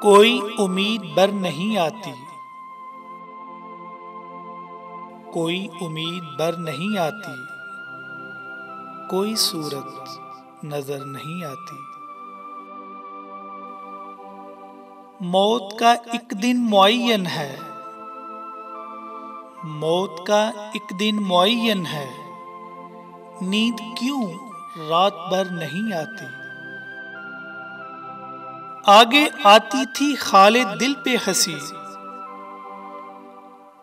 कोई उम्मीद बर नहीं आती, कोई उम्मीद बर नहीं आती, कोई सूरत नजर नहीं आती। मौत का एक दिन मुअय्यन है, मौत का एक दिन मुअय्यन है, नींद क्यों रात भर नहीं आती। आगे आती थी खालिद दिल पे हंसी,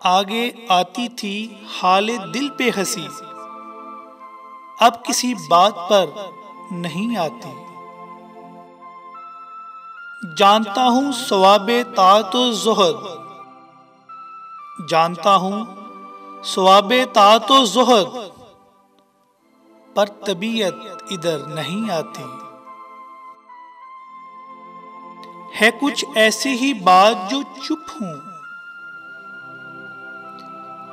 आगे आती थी खालिद दिल पे हंसी, अब किसी बात पर नहीं आती। जानता हूं सवाबे ताअतो ज़ुहद, जानता हूं सवाबे ताअतो ज़ुहद, पर तबीयत इधर नहीं आती। है कुछ ऐसी ही बात जो चुप हूं,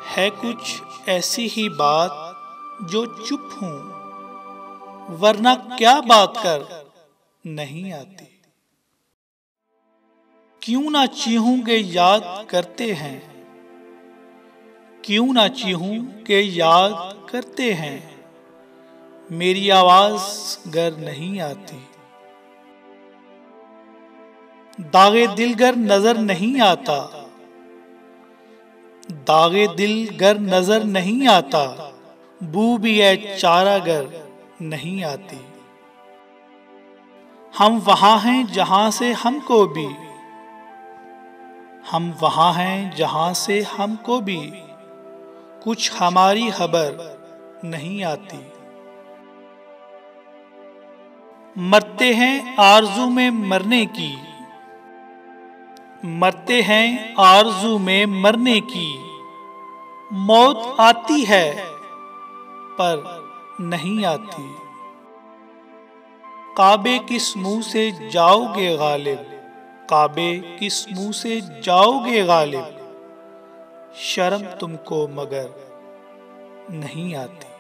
है कुछ ऐसी ही बात जो चुप हूं, वरना क्या बात कर नहीं आती। क्यों ना चीहूं के याद करते हैं, क्यों ना चीहूं के याद करते हैं, मेरी आवाज गर नहीं आती। दागे दिल गर नजर नहीं आता, दागे दिल गर नजर नहीं आता, बू भी है चारा गर नहीं आती। हम वहां हैं जहां से हमको भी, हम वहां हैं जहां से हमको भी कुछ हमारी खबर नहीं आती। मरते हैं आरज़ू में मरने की, मरते हैं आरज़ू में मरने की, मौत आती है पर नहीं आती। काबे किस मुंह से जाओगे गालिब, काबे किस मुंह से जाओगे गालिब, शर्म तुमको मगर नहीं आती।